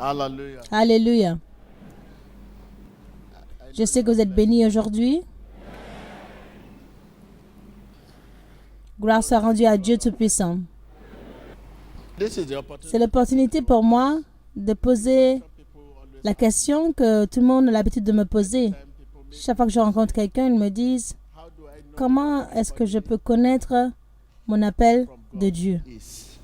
Hallelujah. Alléluia. Je sais que vous êtes bénis aujourd'hui. Gloire soit rendue à Dieu Tout-Puissant. This is the opportunity. C'est l'opportunité pour moi de poser la question que tout le monde a l'habitude de me poser. Chaque fois que je rencontre quelqu'un, ils me disent How do I know comment est-ce que je peux connaître mon appel de Dieu? is?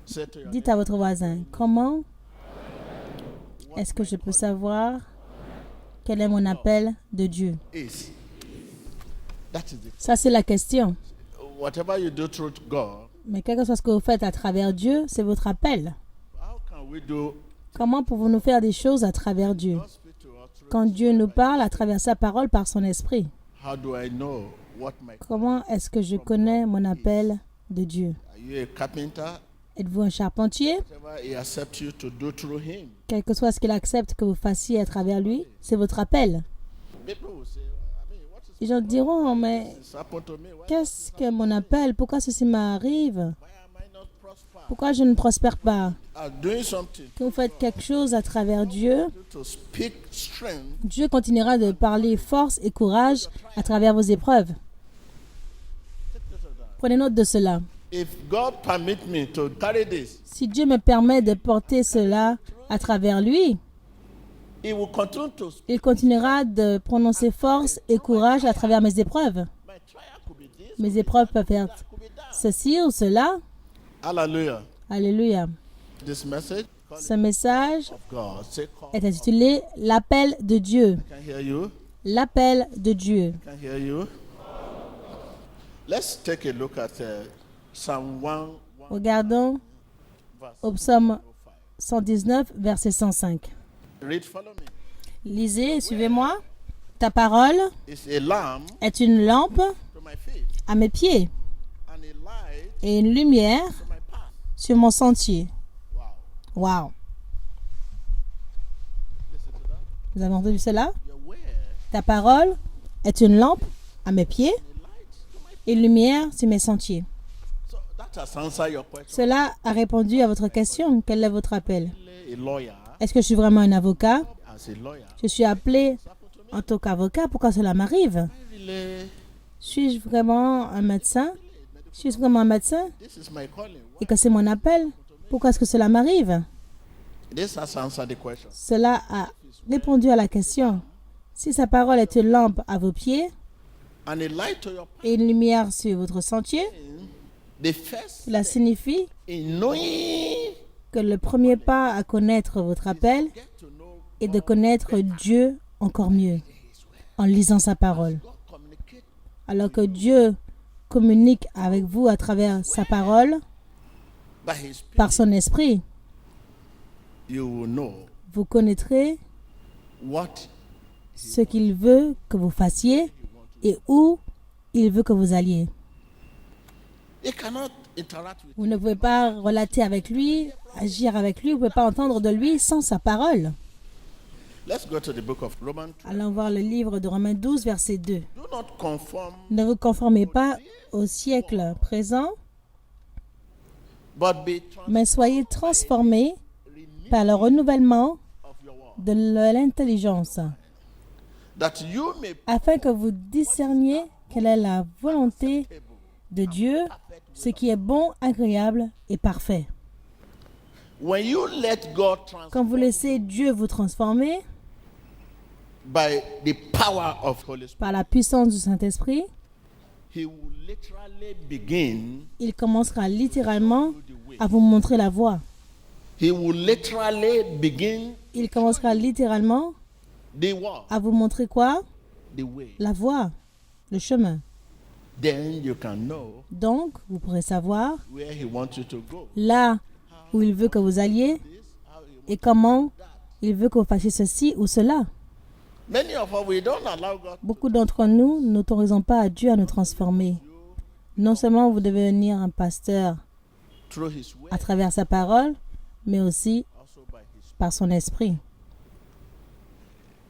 Say to your Dites à votre voisin, comment est-ce que je peux savoir quel est mon appel de Dieu? is. That is it. Ça, c'est la question. Whatever you do through God, Mais quel que soit ce que vous faites à travers Dieu, c'est votre appel. how can we do Comment pouvons-nous faire des choses à travers Dieu? God speak to us through? Quand Dieu nous parle à travers sa parole par son esprit, How do I know what my comment est-ce que je connais mon appel de Dieu? are you a carpenter? Êtes-vous un charpentier? Whatever he accepts you to do through him. Quel que soit ce qu'il accepte que vous fassiez à travers lui, c'est votre appel. People will say, what is Les gens diront, mais this happened to me? Why qu'est-ce que mon appel? Pourquoi ceci m'arrive? am I not prosper? Pourquoi je ne prospère pas? I'm doing something Quand vous faites quelque chose à travers Dieu, to speak strength. Dieu continuera de parler force et courage à travers vos épreuves. Prenez note de cela. If God permit me to carry this, Si Dieu me permet de porter cela à travers lui, He will continue to speak. il continuera de prononcer force et courage à travers mes épreuves. My trial could be this, Mes épreuves peuvent être could be that. ceci ou cela. Hallelujah. Alléluia. This message Ce message of God. Say call. est intitulé L'appel de Dieu. Can hear you. L'appel de Dieu. Can hear you. Let's take a look at Psalm 1, Regardons verse au psaume 5. 119, verset 105. Read, follow me. Lisez et suivez-moi. Ta parole It's a lamp est une lampe to my feet à mes pieds and a light et une lumière to my path. sur mon sentier. Wow. Wow. Listen to that. Vous avez entendu cela? Your word, Ta parole est une lampe à mes pieds a light to my et une lumière sur mes sentiers. So that has answered your question. Cela a répondu à votre question. Quel est votre appel? A lawyer, Est-ce que je suis vraiment un avocat? as a lawyer, Je suis appelé en tant qu'avocat. Pourquoi cela m'arrive? really, Suis-je vraiment un médecin? Suis-je vraiment un médecin? this is my calling. Et que c'est mon appel? Pourquoi est-ce que cela m'arrive? This has answered the question. Cela a répondu à la question. Si sa parole est une lampe à vos pieds And a light to your path. et une lumière sur votre sentier, The first cela signifie in knowing que le premier pas à connaître votre appel get to know est de connaître Dieu encore mieux en lisant sa parole. God communicate Alors que Dieu communique avec vous à travers sa parole, by His Spirit, par son esprit, you will know vous connaîtrez what ce qu'il veut que vous fassiez et où il veut que vous alliez. He cannot interact with. Vous ne pouvez pas relater avec lui, agir avec lui, vous ne pouvez pas entendre de lui sans sa parole. Let's go to the book of Romans 12. Allons voir le livre de Romains 12, verset 2. Do not conform, Ne vous conformez pas au siècle présent, but be mais soyez transformés par le renouvellement of your word, de l'intelligence, that you may afin que vous discerniez quelle est la volonté de Dieu, ce qui est bon, agréable et parfait. when you let God transform Quand vous laissez Dieu vous transformer by the power of Holy Spirit, par la puissance du Saint-Esprit, He will literally begin. il commencera littéralement à vous montrer la voie. He will literally begin Il commencera littéralement the word, à vous montrer quoi? the way. La voie, le chemin. Then you can know Donc, vous pourrez savoir where He wants you to go. là où il veut que vous alliez et comment il veut que vous fassiez ceci ou cela. Many of us, we don't allow God. Beaucoup d'entre nous n'autorisons pas à Dieu à nous transformer. Non seulement vous devez devenir un pasteur Through His way, à travers sa parole, mais aussi also by His par son esprit.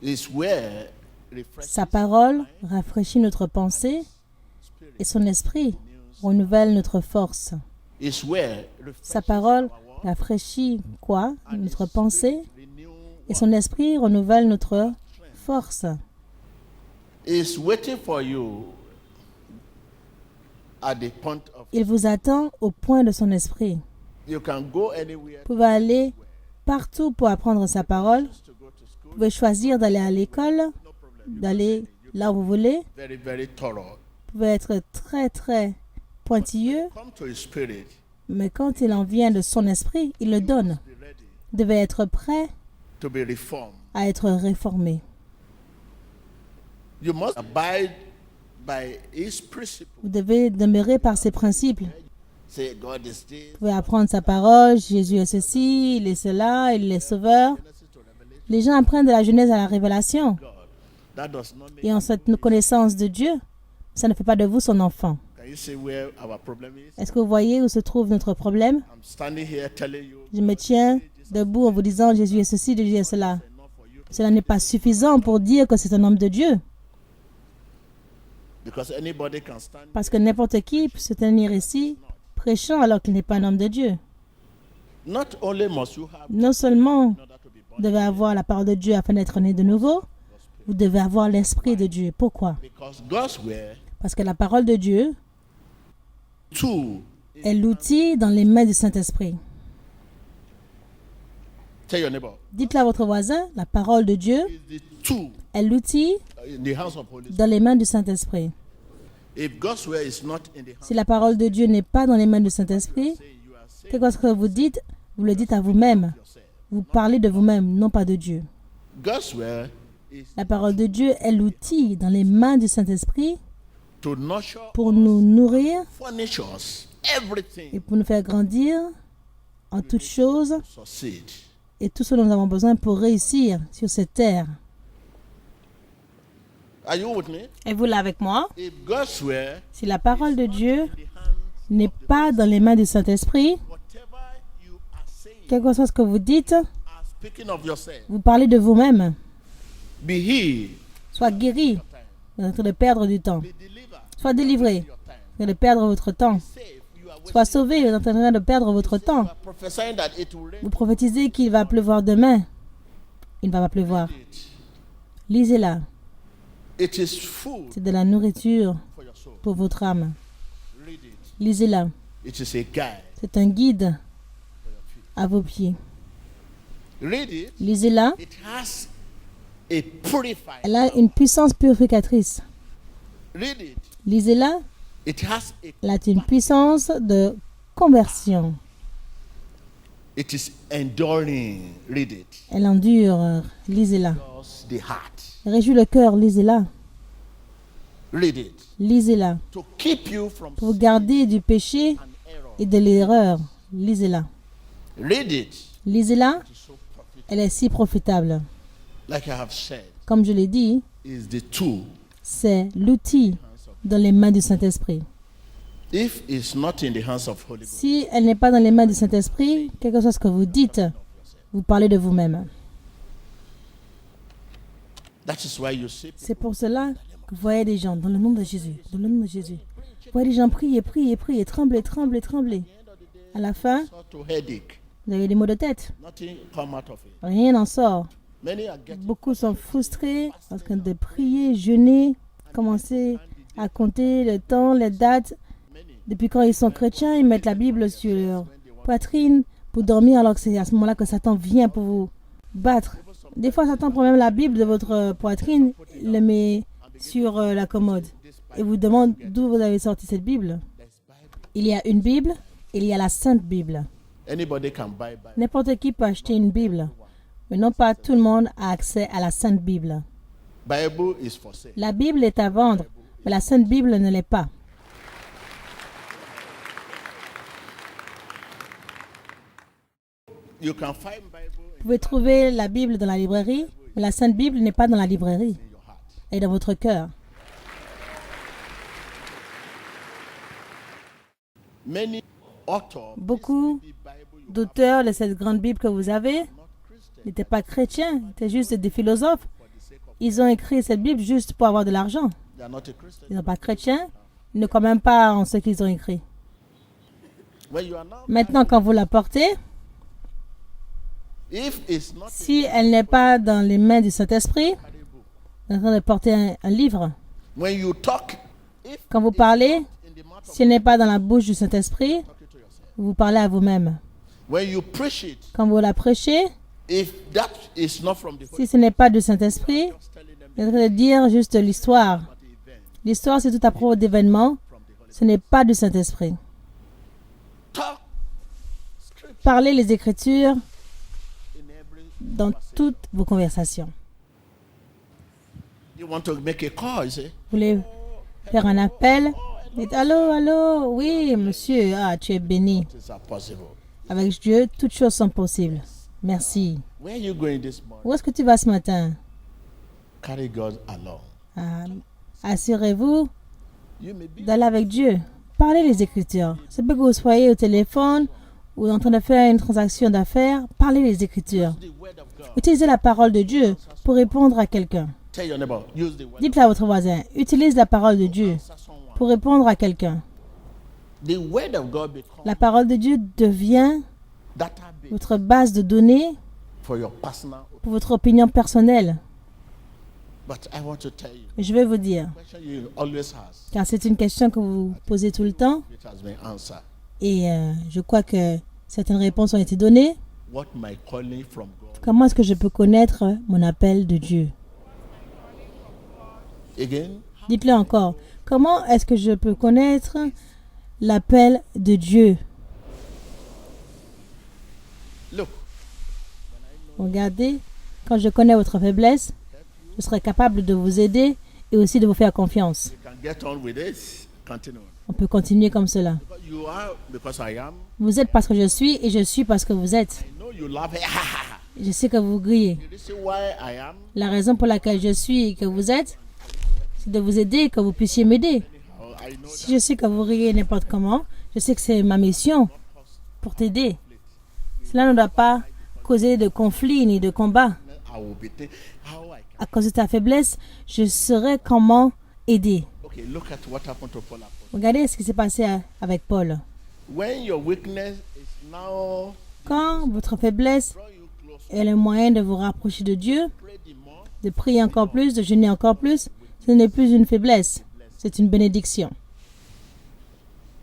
His way refreshes Sa parole rafraîchit notre pensée spirit. et son esprit renouvelle notre force. His way refreshes Sa parole our word. rafraîchit quoi? Notre pensée. renew Et son esprit renouvelle notre force. is waiting for you at the point of Il vous attend au point de son esprit. you can go anywhere Vous pouvez aller partout pour apprendre sa parole. to go to school. Vous pouvez choisir d'aller à l'école, d'aller là où vous voulez. Very, very thorough. Vous pouvez être très, très pointilleux. Come to his spirit. Mais quand il en vient de son esprit, il le donne. Be ready Vous devez être prêt to be reformed. à être réformé. You must abide by his principle. Vous devez demeurer par ses principes. Say God is this. Vous pouvez apprendre sa parole. Jésus est ceci, il est cela, il est sauveur. Genesis to Revelation. Les gens apprennent de la Genèse à la Révélation. God. That does not make. Et en cette connaissance de Dieu, ça ne fait pas de vous son enfant. Can you see where our problem is? Est-ce que vous voyez où se trouve notre problème? I'm standing here telling you Je me tiens debout en vous disant Jésus est ceci, Jésus est cela. enough for you Cela n'est pas suffisant pour dire que c'est un homme de Dieu. because anybody can stand. Parce que n'importe qui peut se tenir ici prêchant alors qu'il n'est pas un homme de Dieu. Not only must you have Non seulement in order to be born, vous devez avoir la parole de Dieu afin d'être né de nouveau, vous devez avoir l'Esprit de Dieu. Pourquoi? because God's word Parce que la parole de Dieu tool. est l'outil dans les mains du Saint-Esprit. Tell your neighbor. Dites-le à votre voisin, la parole de Dieu Is the tool est l'outil in the hands of Holy Spirit. dans les mains du Saint-Esprit. If God's word is not in the hands, Si la parole de Dieu n'est pas dans les mains du Saint-Esprit, say you are saying qu'est-ce que vous dites? Vous le dites à vous-même. yourself. Vous parlez de vous-même, non pas de Dieu. God's word is La parole de Dieu est l'outil dans les mains du Saint-Esprit to nurture, pour nous nourrir furnish us, everything et pour nous faire grandir en toutes choses to succeed. et tout ce dont nous avons besoin pour réussir sur cette terre. Are you with me? Êtes-vous là avec moi? If God's word Si la parole de Dieu in the hands, n'est pas dans les mains du Saint-Esprit, whatever you are saying, quelque chose que vous dites, are speaking of yourself, vous parlez de vous-même. be healed, Sois guéri, vous êtes en train de perdre du temps. be delivered, Sois délivré, your time, vous êtes en train de perdre votre temps. safe, you are Sois sauvé, vous êtes en train de perdre votre you temps. are prophesying that it will rain. Vous prophétisez qu'il va pleuvoir demain. Il ne va pas pleuvoir. Lisez-la. It is food C'est de la nourriture for your soul. pour votre âme. Read it. Lisez-la. It is a guide. C'est un guide à vos pieds. Read it. Lisez-la. It has a purifier. Elle a une puissance purificatrice. Read it. Lisez-la. It has a. Elle a une puissance de conversion. It is enduring. Read it. Elle endure. Lisez-la. Just the heart. Réjouit le cœur. Lisez-la. Read it. Lisez-la. To keep you from Pour vous garder du péché an error. et de l'erreur. Lisez-la. Read it. Lisez-la. It is so profitable. Elle est si profitable. Like I have said, Comme je l'ai dit, is the tool. c'est l'outil dans les mains du Saint-Esprit. If it's not in the hands of Holy Ghost, Si elle n'est pas dans les mains du Saint-Esprit, quelque chose que vous dites, vous parlez de vous-même. that is why you see C'est pour cela que vous voyez des gens, dans le nom de Jésus, dans le nom de Jésus. Vous voyez des gens prier, prier, prier, trembler, trembler, trembler. À la fin, people to headache. vous avez des maux de tête. Nothing come out of it. Rien n'en sort. Many are getting Beaucoup sont frustrés en train de prier, jeûner, commencer à compter le temps, les dates. Depuis quand ils sont chrétiens, ils mettent la Bible sur leur poitrine pour dormir, alors que c'est à ce moment-là que Satan vient pour vous battre. Des fois, Satan prend même la Bible de votre poitrine, le met sur la commode et vous demande d'où vous avez sorti cette Bible. Il y a une Bible, il y a la Sainte Bible. anybody can buy Bible. N'importe qui peut acheter une Bible, mais non pas tout le monde a accès à la Sainte Bible. Bible is for sale. La Bible est à vendre, mais la Sainte Bible ne l'est pas. You can find Bible Vous pouvez trouver la Bible dans la librairie, mais la Sainte Bible n'est pas dans la librairie, in your heart. elle est dans votre cœur. Many authors Beaucoup the Bible you d'auteurs de cette grande Bible que vous avez not Christian n'étaient pas chrétiens, étaient juste des philosophes. for the sake of Ils ont écrit cette Bible juste pour avoir de l'argent. they are not a Christian. Ils ne sont pas chrétiens, ils ne croient même pas en ce qu'ils ont écrit. When you are now Maintenant, quand vous la portez, If it's not Si elle n'est pas dans les mains du Saint-Esprit, en train de porter un livre, when you talk, if quand vous parlez, in the mouth of si elle n'est pas dans la bouche du Saint-Esprit, talking to yourself. vous parlez à vous-même. When you preach it, Quand vous la prêchez, if that is not from the Holy si ce n'est pas du Saint-Esprit, Spirit, telling them vous êtes en train de dire juste l'histoire. about the event L'histoire, c'est tout à propos d'événements. from the Holy Ce n'est pas du Saint-Esprit. Talk scripture Parlez les Écritures in every. dans toutes vos conversations. You want to make a call, you say, Vous voulez faire un appel? Dites allô, allô, oui, monsieur, ah, tu es béni. things are possible. Avec Dieu, toutes choses sont possibles. Merci. Where are you going this morning? Où est-ce que tu vas ce matin? Carry God along. Ah, assurez-vous You may be d'aller avec Dieu. Parlez les Écritures. C'est pas que vous soyez au téléphone ou en train de faire une transaction d'affaires. Parlez les Écritures. the word of God. Utilisez la parole de Dieu pour répondre à quelqu'un. Tell your neighbor, use the word. Dites-le à votre voisin. Utilise la parole de Dieu Answer someone. pour répondre à quelqu'un. The word of God becomes La parole de Dieu devient database votre base de données for your personal. pour votre opinion personnelle. But I want to tell you, Je vais vous dire, question you always has. car c'est une question que vous posez tout le temps, It has been answered. et je crois que certaines réponses ont été données. What my calling from God? Comment est-ce que je peux connaître mon appel de Dieu? Again, Dites-le encore. Comment est-ce que je peux connaître l'appel de Dieu? look, Regardez, quand je connais votre faiblesse, je serai capable de vous aider et aussi de vous faire confiance. you can get on with it. Continue. On peut continuer comme cela. Because you are because I am. Vous êtes parce que je suis et je suis parce que vous êtes. I know you laugh. Je sais que vous riez. The reason why I am. La raison pour laquelle je suis et que vous êtes, c'est de vous aider et que vous puissiez m'aider. I know Si je sais que vous riez n'importe comment, je sais que c'est ma mission pour t'aider. Cela ne doit pas causer de conflit ni de combat. I will be how I can. À cause de ta faiblesse, je saurai comment aider. Okay, look at what happened to Paul. Regardez ce qui s'est passé avec Paul. When your weakness is now Quand votre faiblesse draw you close, est le moyen de vous rapprocher de Dieu, pray the more. de prier encore plus, de jeûner encore plus, ce n'est plus une faiblesse, c'est une bénédiction.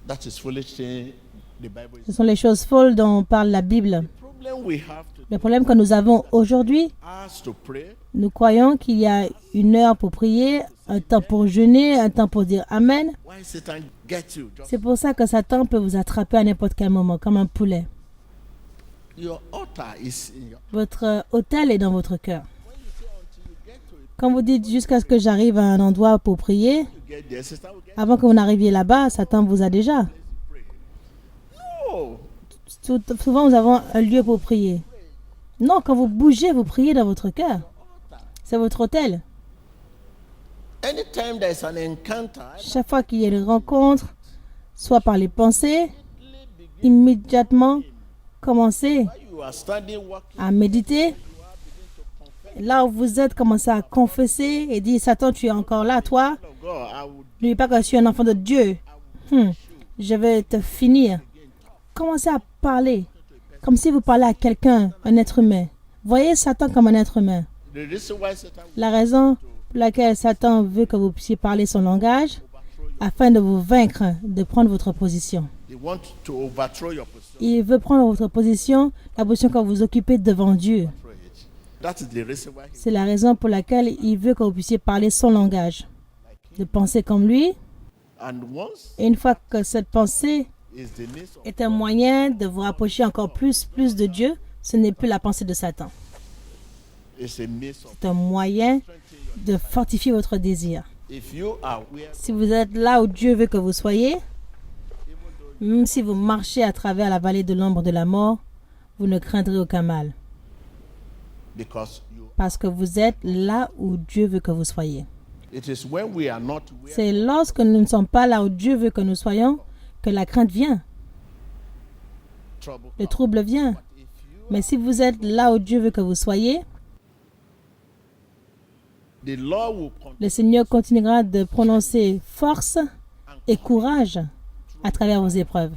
That is foolish thing. The Bible Ce is. sont les choses folles dont parle la Bible. The problem we have to Le problème que nous avons aujourd'hui, ask to pray. nous croyons qu'il y a une heure pour prier, un temps pour jeûner, un temps pour dire Amen. Why Satan get you? Just C'est pour ça que Satan peut vous attraper à n'importe quel moment, comme un poulet. your altar is in your. Votre autel est dans votre cœur. When you say until you get to it, Quand vous dites jusqu'à ce que j'arrive à un endroit pour prier, you get there. Satan will get. avant que vous n'arriviez là-bas, Satan vous a déjà. No. Souvent, nous avons un lieu pour prier. Non, quand vous bougez, vous priez dans votre cœur. C'est votre autel. Anytime there is an encounter, Chaque fois qu'il y a une rencontre, soit par les pensées, immédiatement, commencez you are standing walking. à méditer. Là où vous êtes, commencez à confesser et dire, Satan, tu es encore là, toi. of God, I would N'oublie pas que je suis un enfant de Dieu. Je vais te finir. Commencez à parler, comme si vous parlez à quelqu'un, un être humain. Voyez Satan comme un être humain. the reason why Satan will La raison pour laquelle Satan veut que vous puissiez parler son langage, afin de vous vaincre, de prendre votre position. they want to overthrow your position. Il veut prendre votre position, la position que vous occupez devant Dieu. Throw it. That is the reason why he C'est la raison pour laquelle il veut que vous puissiez parler son langage, de penser comme lui. and once Et une fois que cette pensée is the means of est un moyen de vous rapprocher encore plus de Dieu, ce n'est plus la pensée de Satan. is a means of C'est un moyen de fortifier votre désir. if you are where Si vous êtes là où Dieu veut que vous soyez, même si vous marchez à travers la vallée de l'ombre de la mort, vous ne craindrez aucun mal, because you parce que vous êtes là où Dieu veut que vous soyez. it is when we are not where C'est lorsque nous ne sommes pas là où Dieu veut que nous soyons que la crainte vient, trouble le comes. trouble vient. If you Mais si vous êtes là où Dieu veut que vous soyez, the Lord will continue le Seigneur continuera de prononcer force et courage à travers vos épreuves.